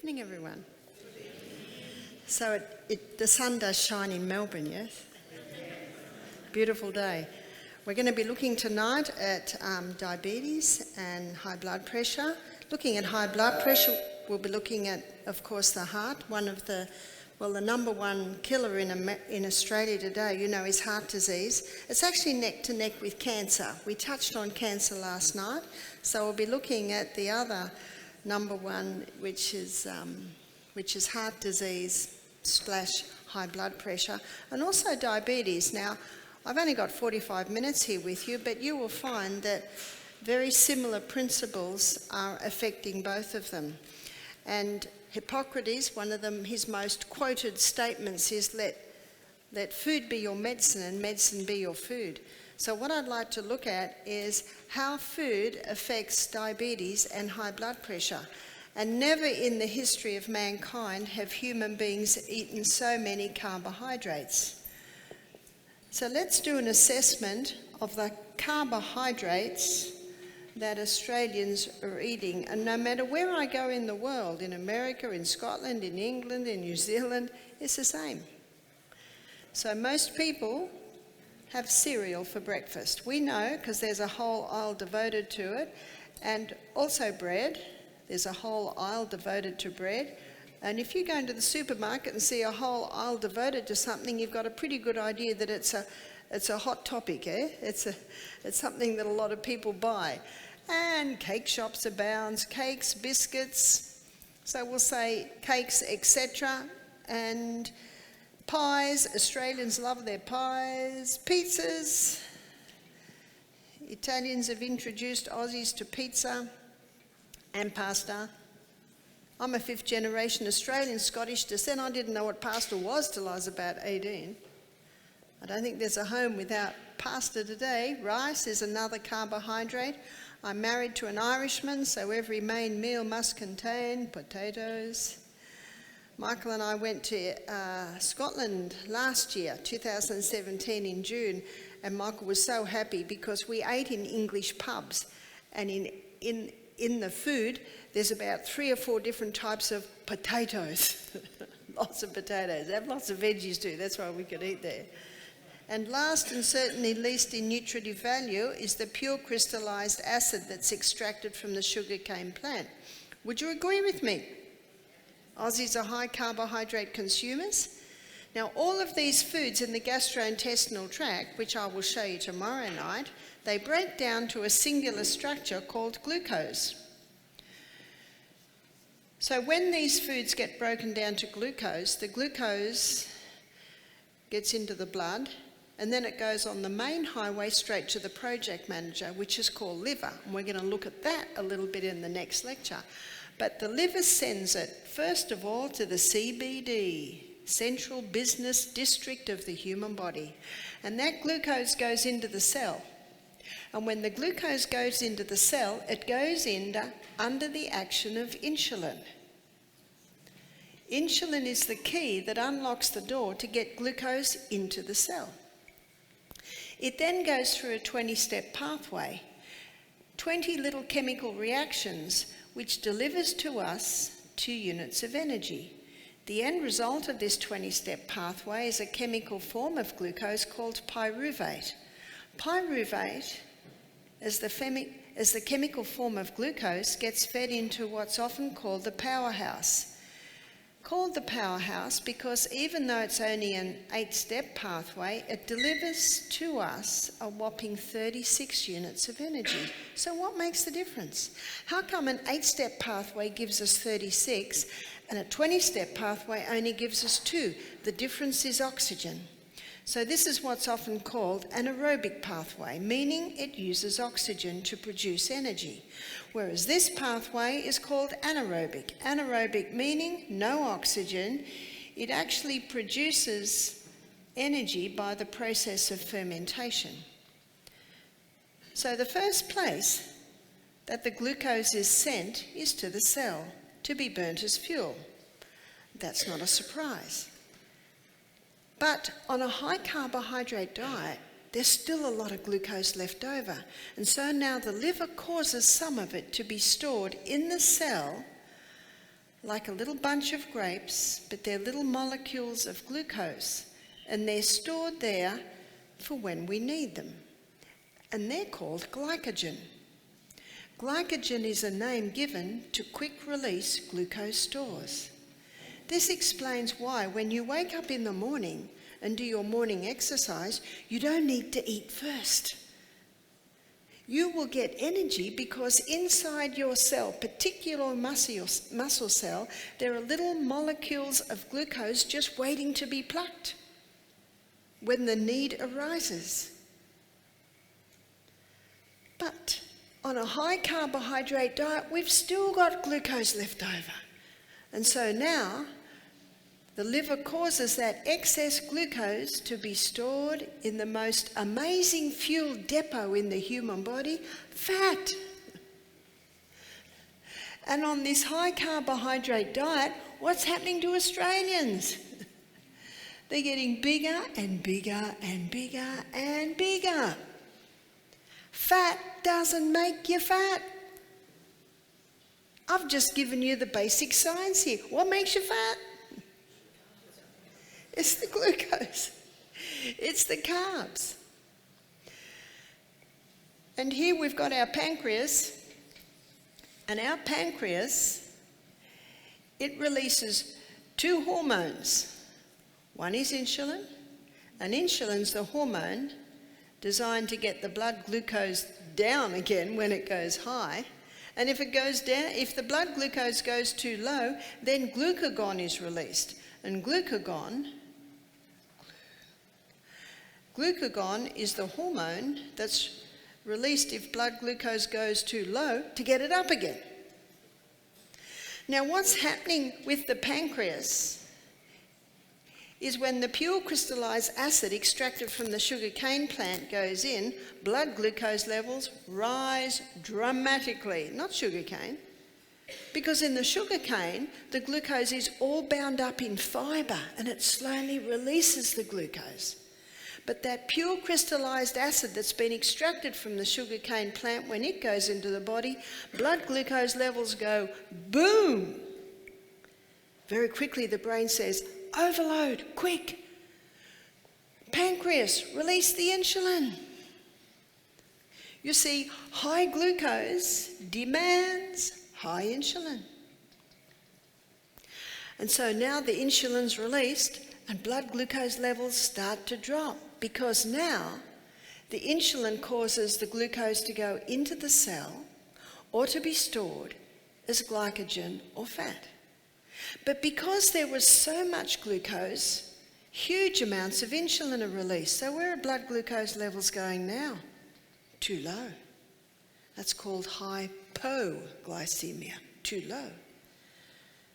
Evening, everyone. So the sun does shine in Melbourne, yes? Beautiful day. We're going to be looking tonight at diabetes and high blood pressure. Looking at high blood pressure, we'll be looking at, of course, the heart. The number one killer in Australia today, is heart disease. It's actually neck to neck with cancer. We touched on cancer last night, so we'll be looking at the other number one, which is heart disease / high blood pressure, and also diabetes. Now, I've only got 45 minutes here with you, but you will find that very similar principles are affecting both of them. And Hippocrates, one of them, his most quoted statements is, let food be your medicine and medicine be your food. So what I'd like to look at is how food affects diabetes and high blood pressure. And never in the history of mankind have human beings eaten so many carbohydrates. So let's do an assessment of the carbohydrates that Australians are eating. And no matter where I go in the world, in America, in Scotland, in England, in New Zealand, it's the same. So most people have cereal for breakfast. We know because there's a whole aisle devoted to it. And also bread. There's a whole aisle devoted to bread. And if you go into the supermarket and see a whole aisle devoted to something, you've got a pretty good idea that it's a hot topic, eh? It's something that a lot of people buy. And cake shops abound, cakes, biscuits, so we'll say cakes, etc. And pies, Australians love their pies. Pizzas, Italians have introduced Aussies to pizza and pasta. I'm a fifth generation Australian, Scottish descent. I didn't know what pasta was till I was about 18. I don't think there's a home without pasta today. Rice is another carbohydrate. I'm married to an Irishman, so every main meal must contain potatoes. Michael and I went to Scotland last year, 2017 in June, and Michael was so happy because we ate in English pubs, and in the food there's about 3 or 4 different types of potatoes. Lots of potatoes. They have lots of veggies too, that's why we could eat there. And last and certainly least in nutritive value is the pure crystallized acid that's extracted from the sugarcane plant. Would you agree with me? Aussies are high carbohydrate consumers. Now, all of these foods in the gastrointestinal tract, which I will show you tomorrow night, they break down to a singular structure called glucose. So when these foods get broken down to glucose, the glucose gets into the blood, and then it goes on the main highway straight to the project manager, which is called liver. And we're going to look at that a little bit in the next lecture. But the liver sends it, first of all, to the CBD, Central Business District of the human body. And that glucose goes into the cell. And when the glucose goes into the cell, it goes under the action of insulin. Insulin is the key that unlocks the door to get glucose into the cell. It then goes through a 20-step pathway, 20 little chemical reactions, which delivers to us 2 units of energy. The end result of this 20-step pathway is a chemical form of glucose called pyruvate. Pyruvate, as the chemical form of glucose, gets fed into what's often called the powerhouse. Called the powerhouse because even though it's only an 8-step pathway, it delivers to us a whopping 36 units of energy. So what makes the difference? How come an 8-step pathway gives us 36 and a 20-step pathway only gives us 2? The difference is oxygen. So this is what's often called an aerobic pathway, meaning it uses oxygen to produce energy. Whereas this pathway is called anaerobic. Anaerobic meaning no oxygen. It actually produces energy by the process of fermentation. So the first place that the glucose is sent is to the cell to be burnt as fuel. That's not a surprise. But on a high carbohydrate diet, there's still a lot of glucose left over. And so now the liver causes some of it to be stored in the cell like a little bunch of grapes, but they're little molecules of glucose, and they're stored there for when we need them. And they're called glycogen. Glycogen is a name given to quick-release glucose stores. This explains why when you wake up in the morning and do your morning exercise, you don't need to eat first. You will get energy because inside your cell, particular muscle cell, there are little molecules of glucose just waiting to be plucked when the need arises. But on a high carbohydrate diet, we've still got glucose left over. And so now the liver causes that excess glucose to be stored in the most amazing fuel depot in the human body, fat. And on this high carbohydrate diet, what's happening to Australians? They're getting bigger and bigger and bigger and bigger. Fat doesn't make you fat. I've just given you the basic science here. What makes you fat? It's the glucose. It's the carbs. And here we've got our pancreas. And our pancreas, it releases two hormones. One is insulin, and insulin's the hormone designed to get the blood glucose down again when it goes high. And if it goes down, if the blood glucose goes too low, then glucagon is released. And glucagon is the hormone that's released if blood glucose goes too low to get it up again. Now what's happening with the pancreas is when the pure crystallized acid extracted from the sugarcane plant goes in, blood glucose levels rise dramatically. Not sugarcane, because in the sugarcane, the glucose is all bound up in fibre and it slowly releases the glucose. But that pure crystallized acid that's been extracted from the sugarcane plant, when it goes into the body, blood glucose levels go boom. Very quickly the brain says, overload, quick. Pancreas, release the insulin. You see, high glucose demands high insulin. And so now the insulin's released and blood glucose levels start to drop, because now the insulin causes the glucose to go into the cell or to be stored as glycogen or fat. But because there was so much glucose, huge amounts of insulin are released. So where are blood glucose levels going now? Too low. That's called hypoglycemia, too low.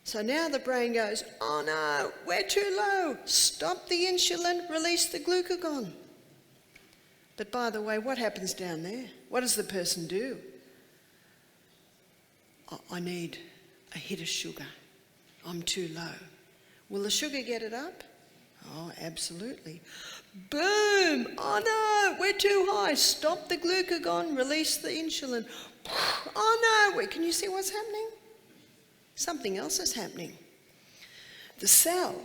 So now the brain goes, oh no, we're too low. Stop the insulin, release the glucagon. But by the way, what happens down there? What does the person do? I need a hit of sugar. I'm too low. Will the sugar get it up? Oh, absolutely. Boom! Oh no, we're too high. Stop the glucagon, release the insulin. Oh no, can you see what's happening? Something else is happening. The cell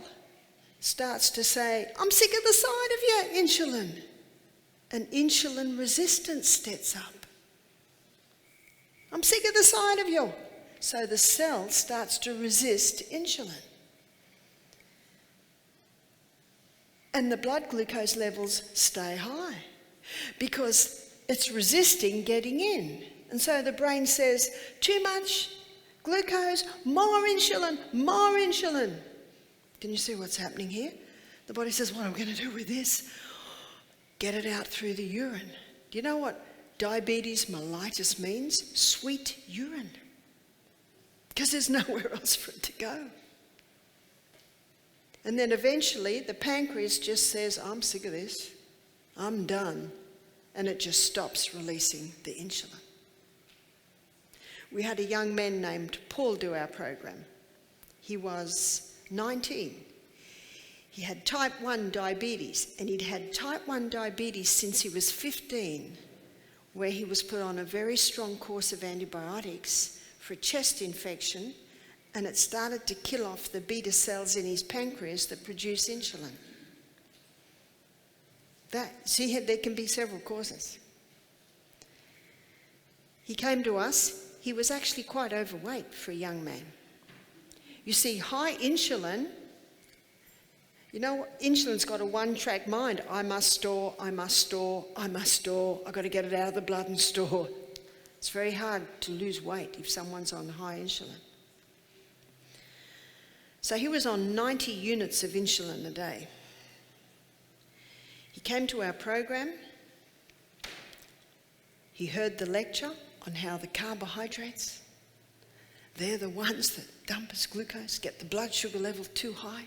starts to say, I'm sick of the sight of your insulin. And insulin resistance sets up. I'm sick of the sight of you. So the cell starts to resist insulin. And the blood glucose levels stay high because it's resisting getting in. And so the brain says, too much glucose, more insulin, more insulin. Can you see what's happening here? The body says, what am I going to do with this? Get it out through the urine. Do you know what diabetes mellitus means? Sweet urine. Because there's nowhere else for it to go. And then eventually the pancreas just says, I'm sick of this. I'm done. And it just stops releasing the insulin. We had a young man named Paul do our program. He was 19. He had type 1 diabetes, and he'd had type 1 diabetes since he was 15, where he was put on a very strong course of antibiotics for a chest infection and it started to kill off the beta cells in his pancreas that produce insulin. There can be several causes. He came to us. He was actually quite overweight for a young man. You see, high insulin, insulin's got a one-track mind. I must store, I must store, I must store. I've got to get it out of the blood and store. It's very hard to lose weight if someone's on high insulin. So he was on 90 units of insulin a day. He came to our program. He heard the lecture on how the carbohydrates, they're the ones that dump as glucose, get the blood sugar level too high.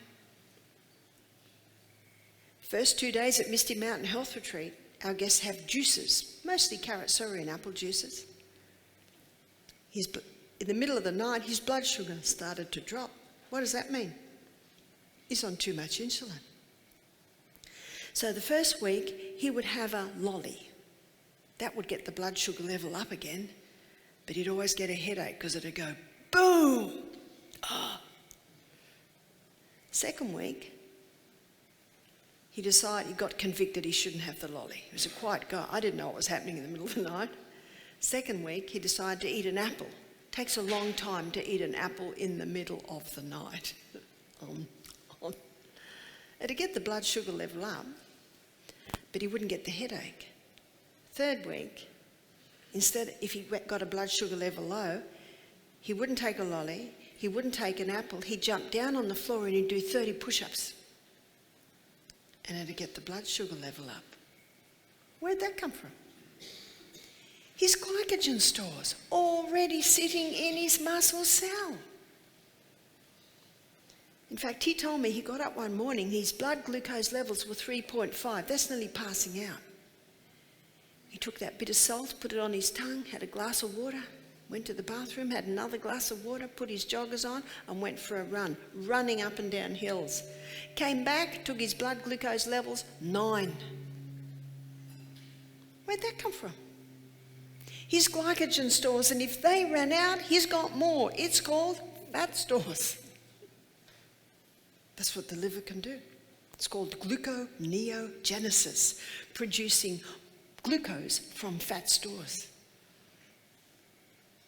First 2 days at Misty Mountain Health Retreat, our guests have juices, mostly carrot, celery and apple juices. In the middle of the night, his blood sugar started to drop. What does that mean? He's on too much insulin. So the first week, he would have a lolly. That would get the blood sugar level up again, but he'd always get a headache because it'd go boom. Oh. Second week, he got convicted he shouldn't have the lolly. He was a quiet guy. I didn't know what was happening in the middle of the night. Second week, he decided to eat an apple. It takes a long time to eat an apple in the middle of the night. And to get the blood sugar level up, but he wouldn't get the headache. Third week, instead, if he got a blood sugar level low, he wouldn't take a lolly, he wouldn't take an apple, he'd jump down on the floor and he'd do 30 push-ups. And it'd get the blood sugar level up. Where'd that come from? His glycogen stores already sitting in his muscle cell. In fact, he told me he got up one morning, his blood glucose levels were 3.5. That's nearly passing out. He took that bit of salt, put it on his tongue, had a glass of water, went to the bathroom, had another glass of water, put his joggers on and went for a run, running up and down hills. Came back, took his blood glucose levels, 9. Where'd that come from? His glycogen stores, and if they ran out, he's got more. It's called fat stores. That's what the liver can do. It's called gluconeogenesis, producing glucose from fat stores.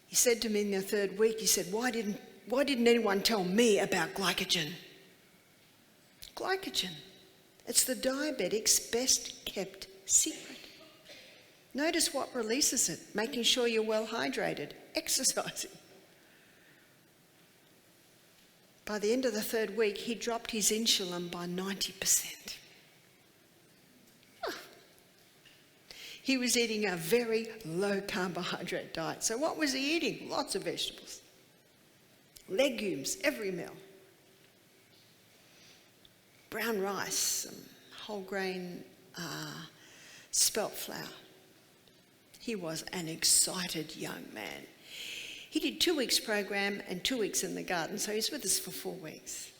He said to me in the third week, he said, why didn't anyone tell me about glycogen? Glycogen. It's the diabetic's best kept secret. Notice what releases it, making sure you're well hydrated, exercising. By the end of the third week, he dropped his insulin by 90%. He was eating a very low carbohydrate diet. So what was he eating? Lots of vegetables. Legumes, every meal. Brown rice, whole grain spelt flour. He was an excited young man. He did 2 weeks program and 2 weeks in the garden, so he was with us for 4 weeks.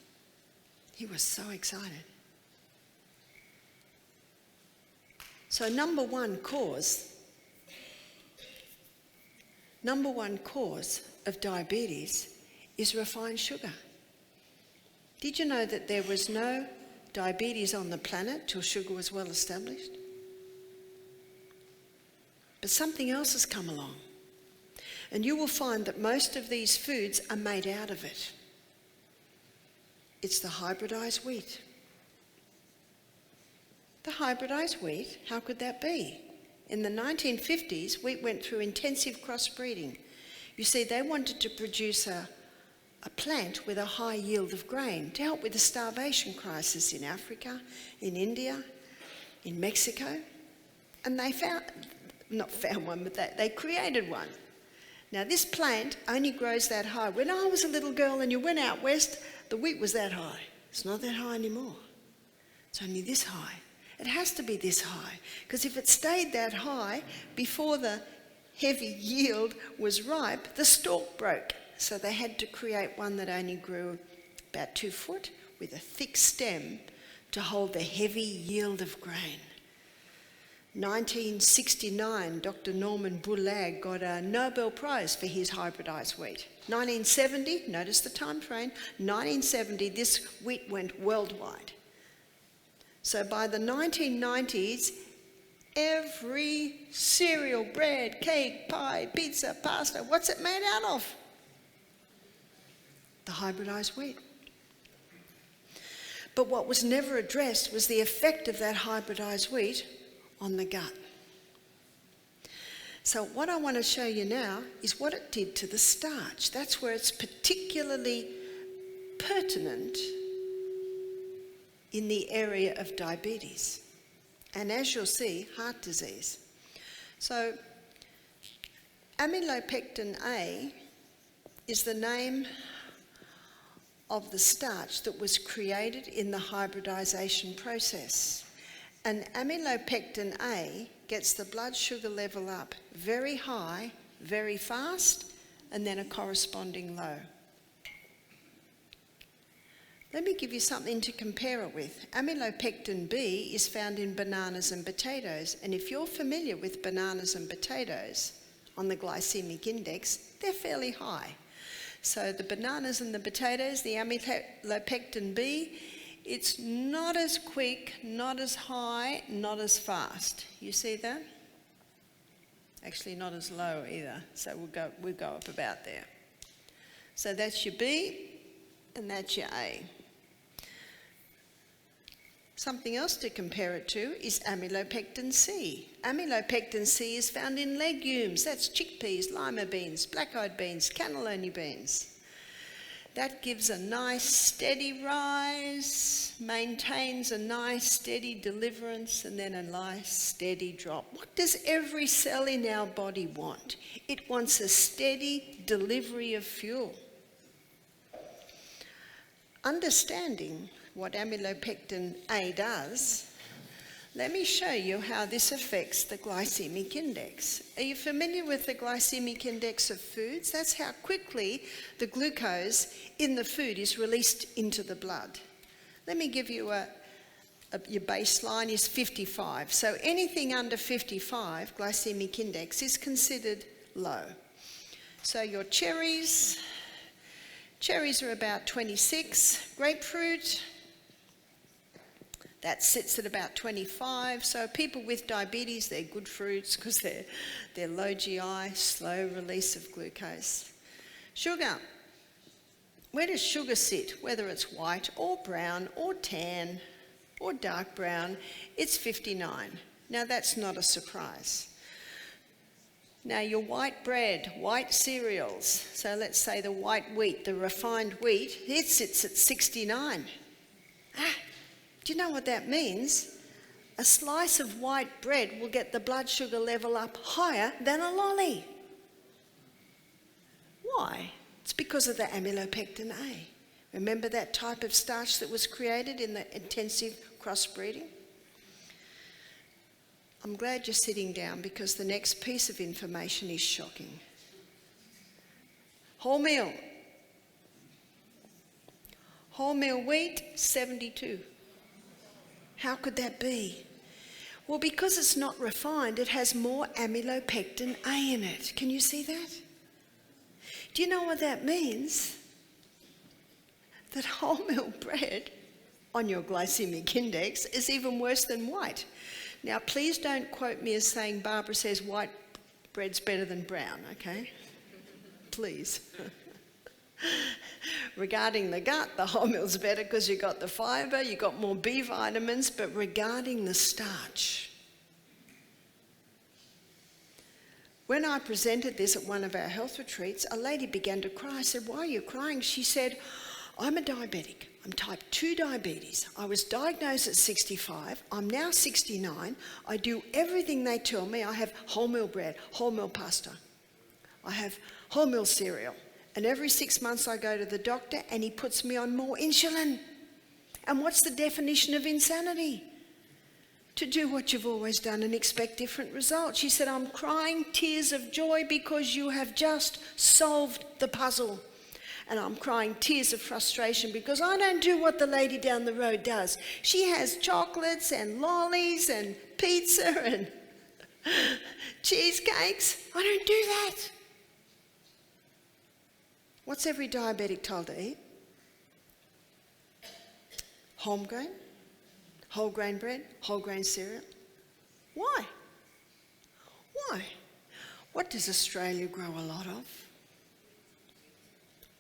He was so excited. So number one cause of diabetes is refined sugar. Did you know that there was no diabetes on the planet till sugar was well established? But something else has come along. And you will find that most of these foods are made out of it. It's the hybridized wheat. The hybridized wheat, how could that be? In the 1950s, wheat went through intensive crossbreeding. You see, they wanted to produce a plant with a high yield of grain to help with the starvation crisis in Africa, in India, in Mexico. And they they created one. Now, this plant only grows that high. When I was a little girl and you went out west, the wheat was that high. It's not that high anymore. It's only this high. It has to be this high, because if it stayed that high before the heavy yield was ripe, the stalk broke. So they had to create one that only grew about 2 foot with a thick stem to hold the heavy yield of grain. 1969, Dr. Norman Bourlag got a Nobel Prize for his hybridized wheat. 1970, notice the time frame, 1970, this wheat went worldwide. So by the 1990s, every cereal, bread, cake, pie, pizza, pasta, what's it made out of? The hybridized wheat. But what was never addressed was the effect of that hybridized wheat on the gut. So what I want to show you now is what it did to the starch. That's where it's particularly pertinent in the area of diabetes. And as you'll see, heart disease. So amylopectin A is the name of the starch that was created in the hybridization process. And amylopectin A gets the blood sugar level up very high, very fast, and then a corresponding low. Let me give you something to compare it with. Amylopectin B is found in bananas and potatoes, and if you're familiar with bananas and potatoes on the glycemic index, they're fairly high. So the bananas and the potatoes, the amylopectin B, it's not as quick, not as high, not as fast. You see that? Actually not as low either, so we'll go up about there. So that's your B and that's your A. Something else to compare it to is amylopectin C. Amylopectin C is found in legumes. That's chickpeas, lima beans, black-eyed beans, cannellini beans. That gives a nice steady rise, maintains a nice steady deliverance, and then a nice steady drop. What does every cell in our body want? It wants a steady delivery of fuel. Understanding what amylopectin A does, let me show you how this affects the glycemic index. Are you familiar with the glycemic index of foods? That's how quickly the glucose in the food is released into the blood. Let me give you your baseline is 55. So anything under 55, glycemic index, is considered low. So your cherries are about 26. Grapefruit, that sits at about 25. So people with diabetes, they're good fruits because they're low GI, slow release of glucose. Sugar. Where does sugar sit? Whether it's white or brown or tan or dark brown, it's 59. Now that's not a surprise. Now your white bread, white cereals, so let's say the white wheat, the refined wheat, it sits at 69. Do you know what that means? A slice of white bread will get the blood sugar level up higher than a lolly. Why? It's because of the amylopectin A. Remember that type of starch that was created in the intensive crossbreeding? I'm glad you're sitting down because the next piece of information is shocking. Wholemeal. Wholemeal wheat, 72. How could that be? Well, because it's not refined, it has more amylopectin A in it. Can you see that? Do you know what that means? That wholemeal bread on your glycemic index is even worse than white. Now, please don't quote me as saying Barbara says white bread's better than brown, okay? Please. Regarding the gut, the wholemeal's better because you got the fibre, you got more B vitamins, but regarding the starch. When I presented this at one of our health retreats, a lady began to cry. I said, "Why are you crying?" She said, "I'm a diabetic. I'm type 2 diabetes. I was diagnosed at 65. I'm now 69. I do everything they tell me. I have wholemeal bread, wholemeal pasta. I have wholemeal cereal. And every 6 months I go to the doctor and he puts me on more insulin. And what's the definition of insanity? To do what you've always done and expect different results." She said, "I'm crying tears of joy because you have just solved the puzzle. And I'm crying tears of frustration because I don't do what the lady down the road does. She has chocolates and lollies and pizza and Cheesecakes? I don't do that. What's every diabetic told to eat? Whole grain? Whole grain bread? Whole grain cereal? Why? Why? What does Australia grow a lot of?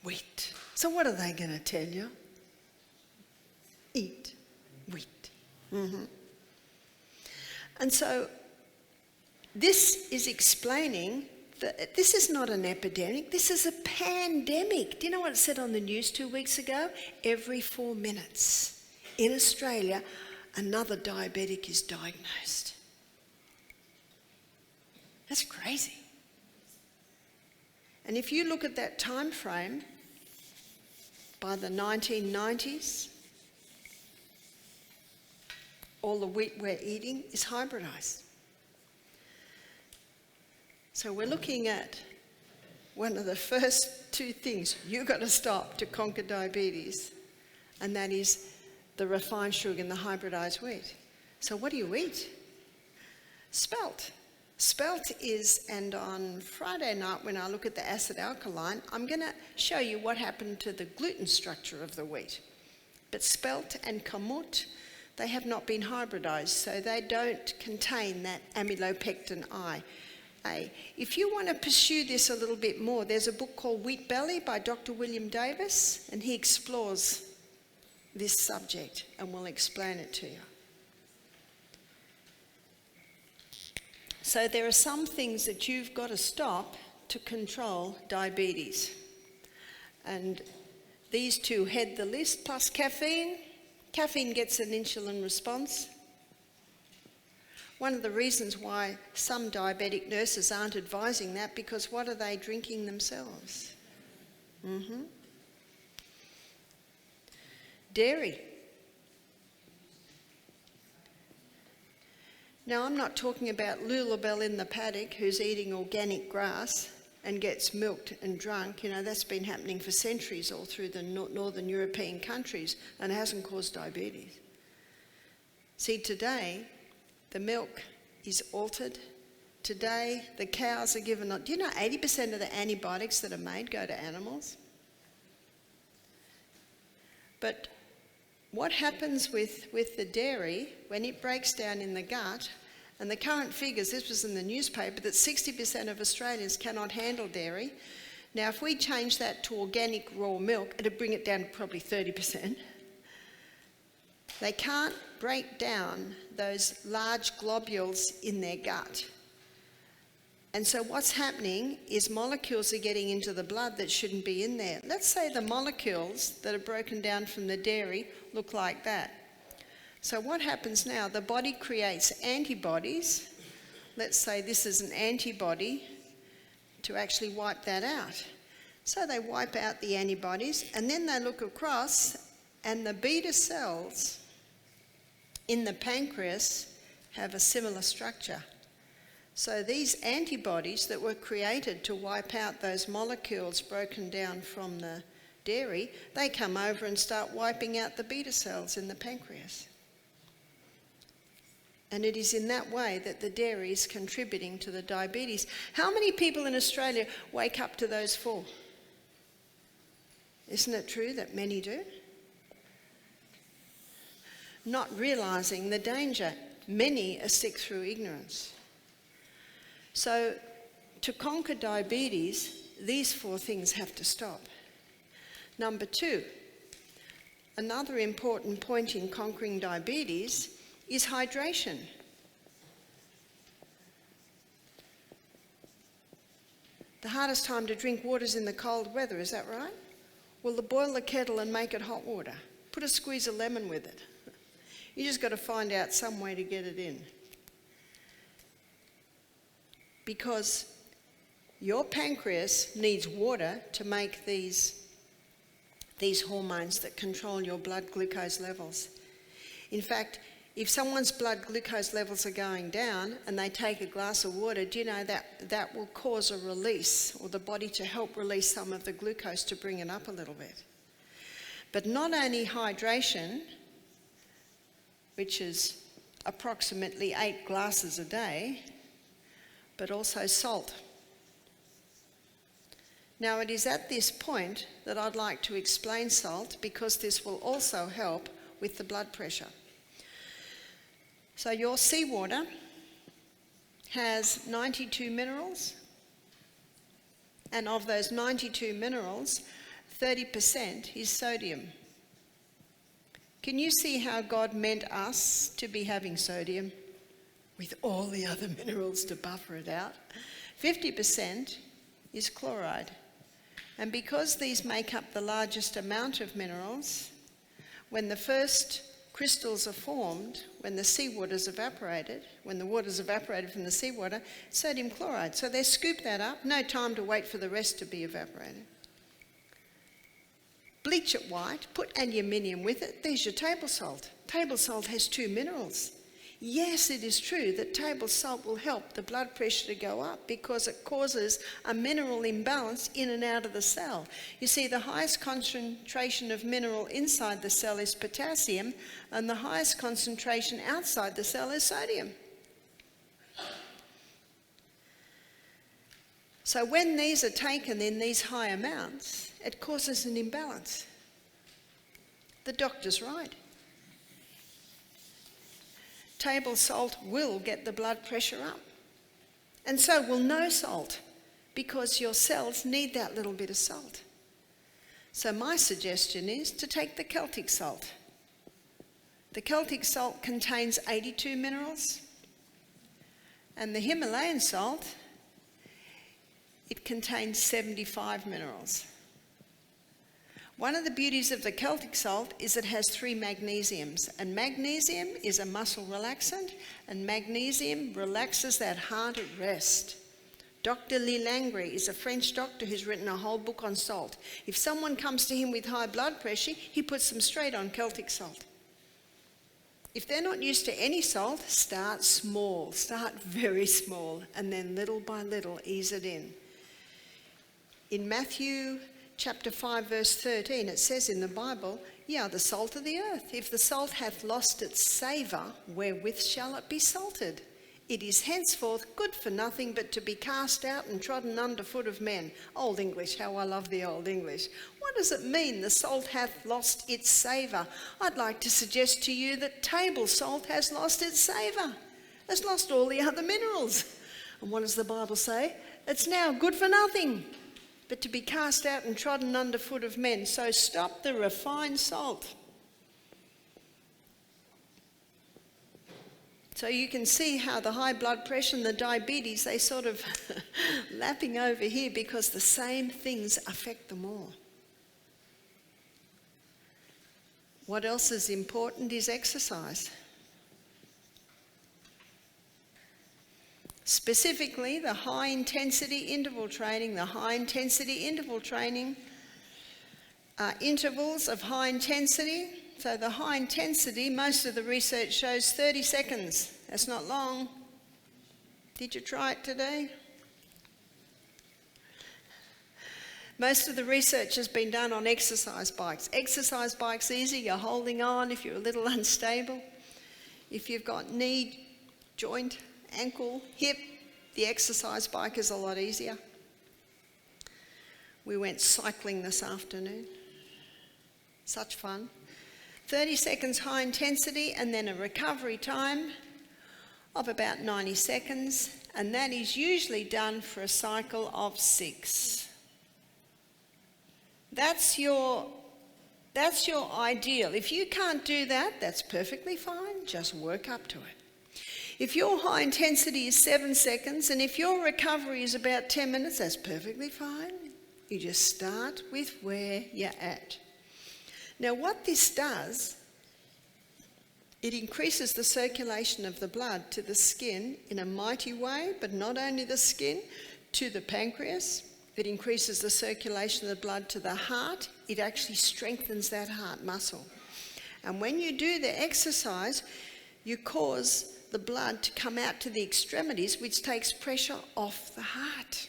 Wheat. So what are they going to tell you? Eat wheat. And so this is explaining that this is not an epidemic, this is a pandemic. Do you know what it said on the news 2 weeks ago? Every 4 minutes in Australia, another diabetic is diagnosed. That's crazy. And if you look at that time frame, by the 1990s, all the wheat we're eating is hybridized. So we're looking at one of the first two things you've got to stop to conquer diabetes, and that is the refined sugar and the hybridized wheat. So what do you eat? Spelt. Spelt is, and on Friday night when I look at the acid alkaline, I'm going to show you what happened to the gluten structure of the wheat. But spelt and kamut, they have not been hybridized, so they don't contain that amylopectin I. If you want to pursue this a little bit more, there's a book called Wheat Belly by Dr. William Davis, and he explores this subject and will explain it to you. So there are some things that you've got to stop to control diabetes. And these two head the list, plus caffeine. Caffeine gets an insulin response. One of the reasons why some diabetic nurses aren't advising that, because what are they drinking themselves? Dairy. Now, I'm not talking about Lullabelle in the paddock who's eating organic grass and gets milked and drunk. You know, that's been happening for centuries all through the northern European countries, and it hasn't caused diabetes. See, today, the milk is altered. Today, the cows are given... Do you know 80% of the antibiotics that are made go to animals? But what happens with the dairy when it breaks down in the gut, and the current figures, this was in the newspaper, that 60% of Australians cannot handle dairy. Now, if we change that to organic raw milk, it'd bring it down to probably 30%. They can't break down those large globules in their gut. And so what's happening is molecules are getting into the blood that shouldn't be in there. Let's say the molecules that are broken down from the dairy look like that. So what happens now? The body creates antibodies. Let's say this is an antibody to actually wipe that out. So they wipe out the antibodies, and then they look across, and the beta cells in the pancreas have a similar structure. So these antibodies that were created to wipe out those molecules broken down from the dairy, they come over and start wiping out the beta cells in the pancreas. And it is in that way that the dairy is contributing to the diabetes. How many people in Australia wake up to those four? Isn't it true that many do? Not realising the danger. Many are sick through ignorance. So to conquer diabetes, these four things have to stop. Number two, another important point in conquering diabetes is hydration. The hardest time to drink water is in the cold weather, is that right? Well, boil the kettle and make it hot water. Put a squeeze of lemon with it. You just got to find out some way to get it in. Because your pancreas needs water to make these hormones that control your blood glucose levels. In fact, if someone's blood glucose levels are going down and they take a glass of water, do you know that will cause a release, or the body to help release some of the glucose to bring it up a little bit. But not only hydration, which is approximately 8 glasses a day, but also salt. Now it is at this point that I'd like to explain salt, because this will also help with the blood pressure. So your seawater has 92 minerals, and of those 92 minerals, 30% is sodium. Can you see how God meant us to be having sodium with all the other minerals to buffer it out? 50% is chloride. And because these make up the largest amount of minerals, when the first crystals are formed, when the seawater's evaporated, when the water's evaporated from the seawater, sodium chloride. So they scoop that up, no time to wait for the rest to be evaporated. Bleach it white, put aluminium with it, there's your table salt. Table salt has 2 minerals. Yes, it is true that table salt will help the blood pressure to go up because it causes a mineral imbalance in and out of the cell. You see, the highest concentration of mineral inside the cell is potassium, and the highest concentration outside the cell is sodium. So when these are taken in these high amounts, it causes an imbalance. The doctor's right. Table salt will get the blood pressure up. And so will no salt, because your cells need that little bit of salt. So my suggestion is to take the Celtic salt. The Celtic salt contains 82 minerals, and the Himalayan salt, it contains 75 minerals. One of the beauties of the Celtic salt is it has 3 magnesiums, and magnesium is a muscle relaxant, and magnesium relaxes that heart at rest. Dr. Lieberman is a French doctor who's written a whole book on salt. If someone comes to him with high blood pressure, he puts them straight on Celtic salt. If they're not used to any salt, start small, start very small, and then little by little ease it in. In Matthew chapter 5 verse 13, it says in the Bible, "Ye are the salt of the earth. If the salt hath lost its savour, wherewith shall it be salted? It is henceforth good for nothing but to be cast out and trodden under foot of men." Old English, how I love the Old English. What does it mean, the salt hath lost its savour? I'd like to suggest to you that table salt has lost its savour. It's lost all the other minerals. And what does the Bible say? It's now good for nothing but to be cast out and trodden under foot of men. So stop the refined salt. So you can see how the high blood pressure and the diabetes, they sort of lapping over here because the same things affect them all. What else is important is exercise. Specifically, the high-intensity interval training. The high-intensity interval training are intervals of high intensity. So the high intensity, most of the research shows 30 seconds. That's not long. Did you try it today? Most of the research has been done on exercise bikes. Exercise bikes easy, you're holding on if you're a little unstable. If you've got knee, joint, ankle, hip, the exercise bike is a lot easier. We went cycling this afternoon. Such fun. 30 seconds high intensity and then a recovery time of about 90 seconds, and that is usually done for a cycle of 6. That's your ideal. If you can't do that, that's perfectly fine. Just work up to it. If your high intensity is 7 seconds and if your recovery is about 10 minutes, that's perfectly fine. You just start with where you're at. Now what this does, it increases the circulation of the blood to the skin in a mighty way, but not only the skin, to the pancreas. It increases the circulation of the blood to the heart. It actually strengthens that heart muscle. And when you do the exercise, you cause the blood to come out to the extremities, which takes pressure off the heart.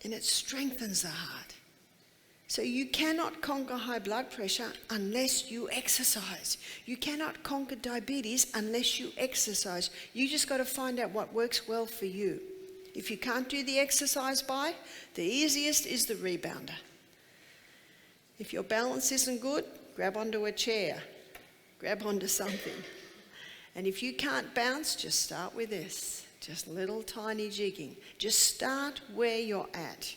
And it strengthens the heart. So you cannot conquer high blood pressure unless you exercise. You cannot conquer diabetes unless you exercise. You just got to find out what works well for you. If you can't do the exercise the easiest is the rebounder. If your balance isn't good, grab onto a chair, grab onto something. And if you can't bounce, just start with this, just little tiny jigging. Just start where you're at.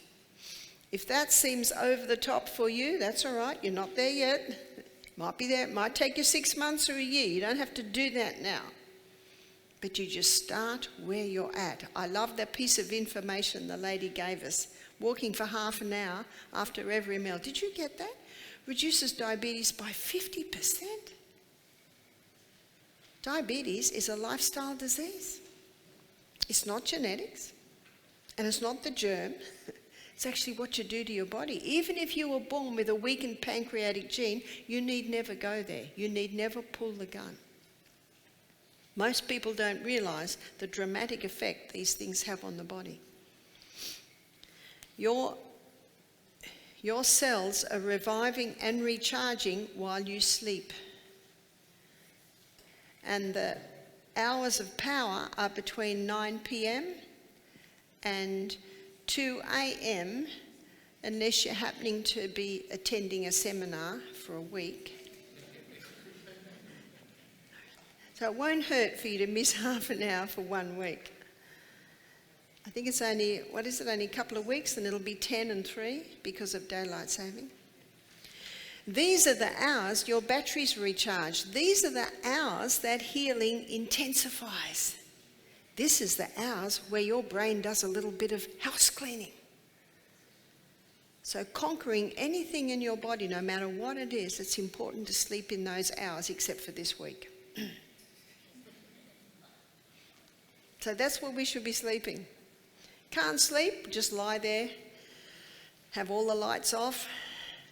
If that seems over the top for you, that's all right, you're not there yet. Might be there, it might take you 6 months or a year. You don't have to do that now. But you just start where you're at. I love that piece of information the lady gave us. Walking for half an hour after every meal. Did you get that? Reduces diabetes by 50%. Diabetes is a lifestyle disease. It's not genetics, and it's not the germ. It's actually what you do to your body. Even if you were born with a weakened pancreatic gene, you need never go there. You need never pull the gun. Most people don't realise the dramatic effect these things have on the body. Your cells are reviving and recharging while you sleep. And the hours of power are between 9 p.m. and 2 a.m. unless you're happening to be attending a seminar for a week. So it won't hurt for you to miss half an hour for 1 week. I think it's only, only a couple of weeks, and it'll be 10 and 3 because of daylight saving. These are the hours your batteries recharge. These are the hours that healing intensifies. This is the hours where your brain does a little bit of house cleaning. So conquering anything in your body, no matter what it is, it's important to sleep in those hours, except for this week. So that's where we should be sleeping. Can't sleep, just lie there, have all the lights off,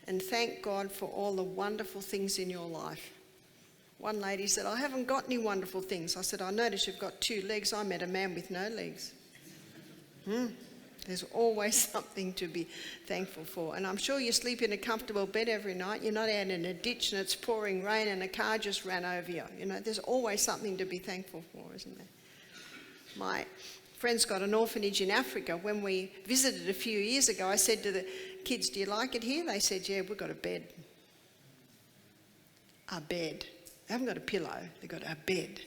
and thank God for all the wonderful things in your life. One lady said, I haven't got any wonderful things. I said, I notice you've got 2 legs. I met a man with no legs. There's always something to be thankful for. And I'm sure you sleep in a comfortable bed every night. You're not out in a ditch and it's pouring rain and a car just ran over you. You know, there's always something to be thankful for, isn't there? My friend's got an orphanage in Africa. When we visited a few years ago, I said to the kids, do you like it here? They said, yeah, we've got a bed. A bed. They haven't got a pillow, they've got a bed.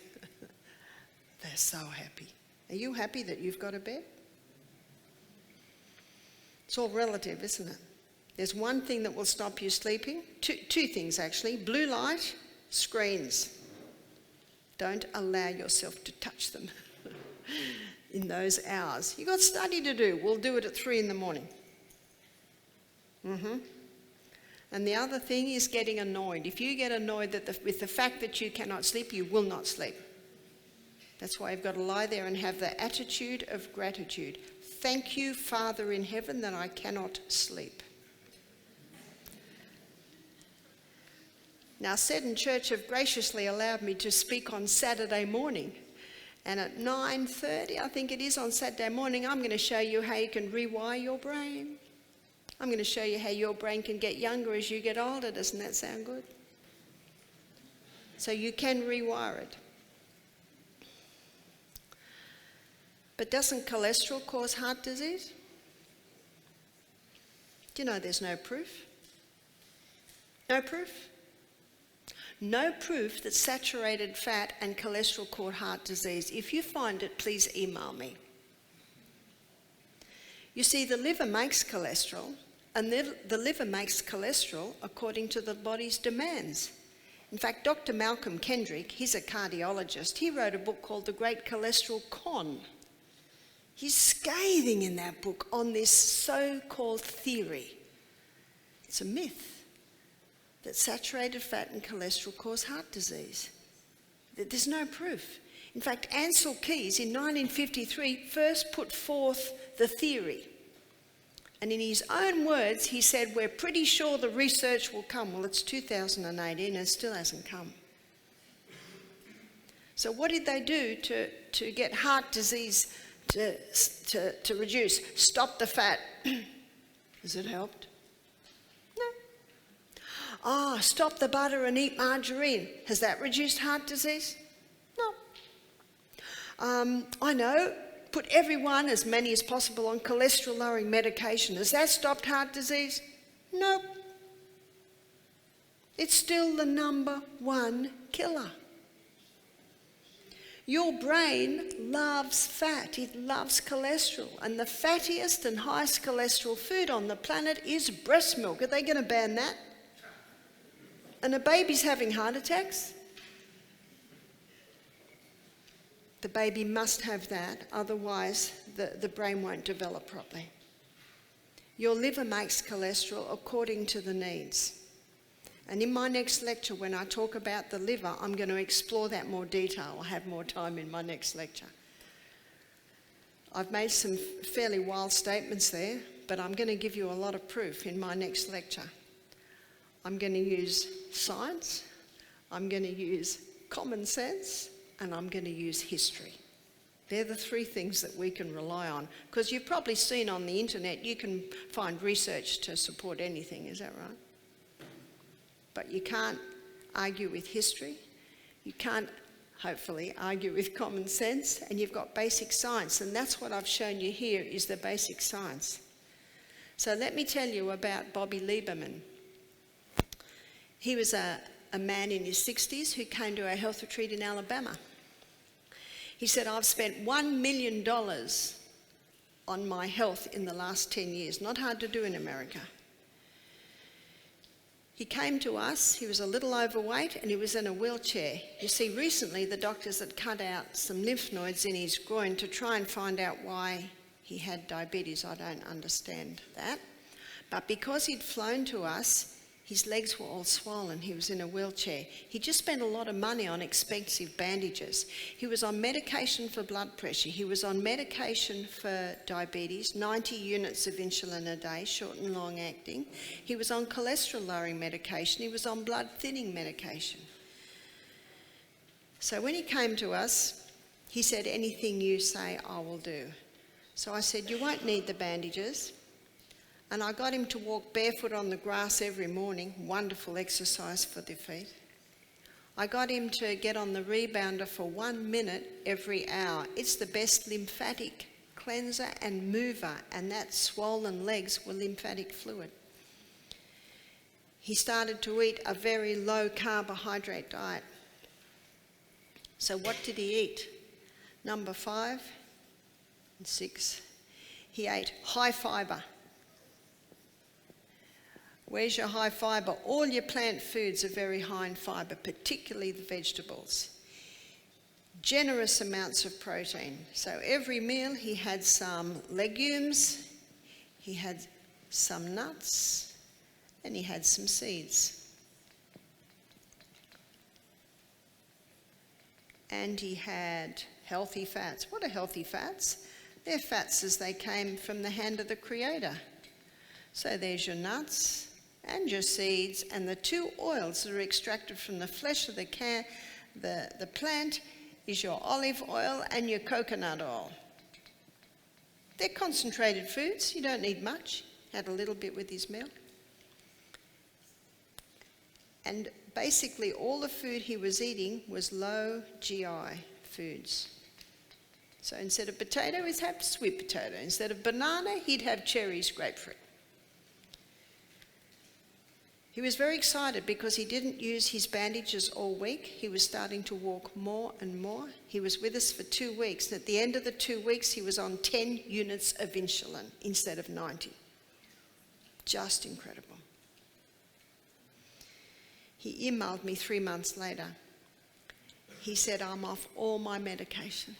They're so happy. Are you happy that you've got a bed? It's all relative, isn't it? There's one thing that will stop you sleeping. Two things, actually. Blue light, screens. Don't allow yourself to touch them in those hours. You've got study to do. We'll do it at 3 in the morning. And the other thing is getting annoyed. If you get annoyed with the fact that you cannot sleep, you will not sleep. That's why you've got to lie there and have the attitude of gratitude. Thank you, Father in heaven, that I cannot sleep. Now, Seddon Church have graciously allowed me to speak on Saturday morning. And at 9:30, I think it is, on Saturday morning, I'm going to show you how you can rewire your brain. I'm going to show you how your brain can get younger as you get older. Doesn't that sound good? So you can rewire it. But doesn't cholesterol cause heart disease? Do you know there's no proof? No proof? No proof that saturated fat and cholesterol cause heart disease. If you find it, please email me. You see, the liver makes cholesterol, and the liver makes cholesterol according to the body's demands. In fact, Dr. Malcolm Kendrick, he's a cardiologist, he wrote a book called The Great Cholesterol Con. He's scathing in that book on this so-called theory. It's a myth that saturated fat and cholesterol cause heart disease. There's no proof. In fact, Ansel Keys in 1953 first put forth the theory. And in his own words, he said, we're pretty sure the research will come. Well, it's 2018 and it still hasn't come. So what did they do to get heart disease to reduce? Stop the fat. Has it helped? Stop the butter and eat margarine. Has that reduced heart disease? No. I know, put everyone, as many as possible, on cholesterol-lowering medication. Has that stopped heart disease? No. It's still the number one killer. Your brain loves fat, it loves cholesterol, and the fattiest and highest cholesterol food on the planet is breast milk. Are they going to ban that? And a baby's having heart attacks? The baby must have that, otherwise the brain won't develop properly. Your liver makes cholesterol according to the needs. And in my next lecture, when I talk about the liver, I'm going to explore that more detail. I'll have more time in my next lecture. I've made some fairly wild statements there, but I'm going to give you a lot of proof in my next lecture. I'm going to use science, I'm going to use common sense, and I'm going to use history. They're the three things that we can rely on. Because you've probably seen on the internet, you can find research to support anything, is that right? But you can't argue with history, you can't, hopefully, argue with common sense, and you've got basic science, and that's what I've shown you here, is the basic science. So let me tell you about Bobby Lieberman. He was a man in his 60s who came to our health retreat in Alabama. He said, I've spent $1 million on my health in the last 10 years. Not hard to do in America. He came to us, he was a little overweight and he was in a wheelchair. You see, recently the doctors had cut out some lymph nodes in his groin to try and find out why he had diabetes. I don't understand that. But because he'd flown to us, his legs were all swollen. He was in a wheelchair. He just spent a lot of money on expensive bandages. He was on medication for blood pressure. He was on medication for diabetes, 90 units of insulin a day, short and long acting. He was on cholesterol lowering medication. He was on blood thinning medication. So when he came to us, he said, anything you say, I will do. So I said, you won't need the bandages. And I got him to walk barefoot on the grass every morning, wonderful exercise for the feet. I got him to get on the rebounder for 1 minute every hour. It's the best lymphatic cleanser and mover, and that swollen legs were lymphatic fluid. He started to eat a very low carbohydrate diet. So what did he eat? Number 5 and 6. He ate high fibre. Where's your high fibre? All your plant foods are very high in fibre, particularly the vegetables. Generous amounts of protein. So every meal he had some legumes, he had some nuts, and he had some seeds. And he had healthy fats. What are healthy fats? They're fats as they came from the hand of the Creator. So there's your nuts and your seeds, and the 2 oils that are extracted from the flesh of the plant is your olive oil and your coconut oil. They're concentrated foods, you don't need much. Had a little bit with his meal. And basically all the food he was eating was low GI foods. So instead of potato, he'd have sweet potato. Instead of banana, he'd have cherries, grapefruit. He was very excited because he didn't use his bandages all week. He was starting to walk more and more. He was with us for 2 weeks. And at the end of the 2 weeks, he was on 10 units of insulin instead of 90. Just incredible. He emailed me 3 months later. He said, I'm off all my medication.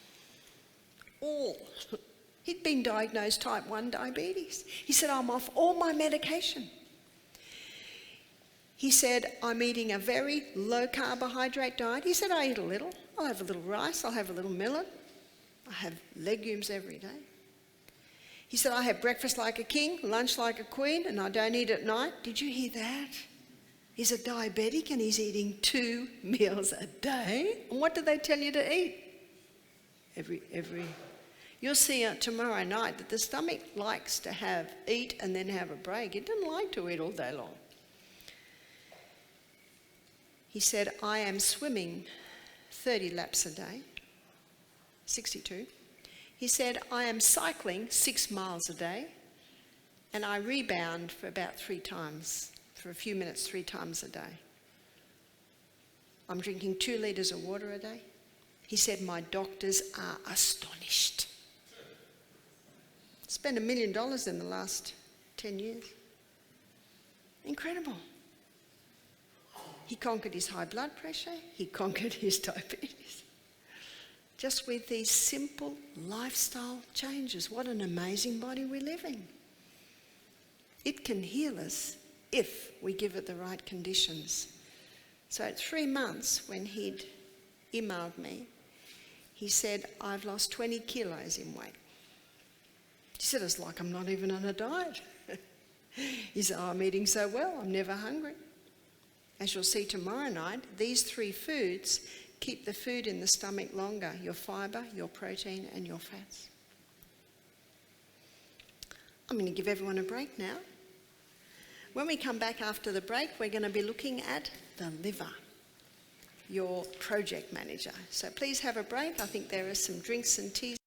All. He'd been diagnosed type 1 diabetes. He said, I'm off all my medication. He said, I'm eating a very low carbohydrate diet. He said, I eat a little. I'll have a little rice, I'll have a little millet. I have legumes every day. He said, I have breakfast like a king, lunch like a queen, and I don't eat at night. Did you hear that? He's a diabetic and he's eating 2 meals a day. And what do they tell you to eat? You'll see tomorrow night that the stomach likes to eat and then have a break. It doesn't like to eat all day long. He said, I am swimming 30 laps a day, 62. He said, I am cycling 6 miles a day, and I rebound for about 3 times, for a few minutes, 3 times a day. I'm drinking 2 litres of water a day. He said, my doctors are astonished. Spent $1 million in the last 10 years. Incredible. He conquered his high blood pressure. He conquered his diabetes. Just with these simple lifestyle changes. What an amazing body we live in. It can heal us if we give it the right conditions. So at 3 months, when he'd emailed me, he said, I've lost 20 kilos in weight. He said, it's like I'm not even on a diet. He said, I'm eating so well, I'm never hungry. As you'll see tomorrow night, these 3 foods keep the food in the stomach longer: your fibre, your protein, and your fats. I'm going to give everyone a break now. When we come back after the break, we're going to be looking at the liver, your project manager. So please have a break. I think there are some drinks and teas.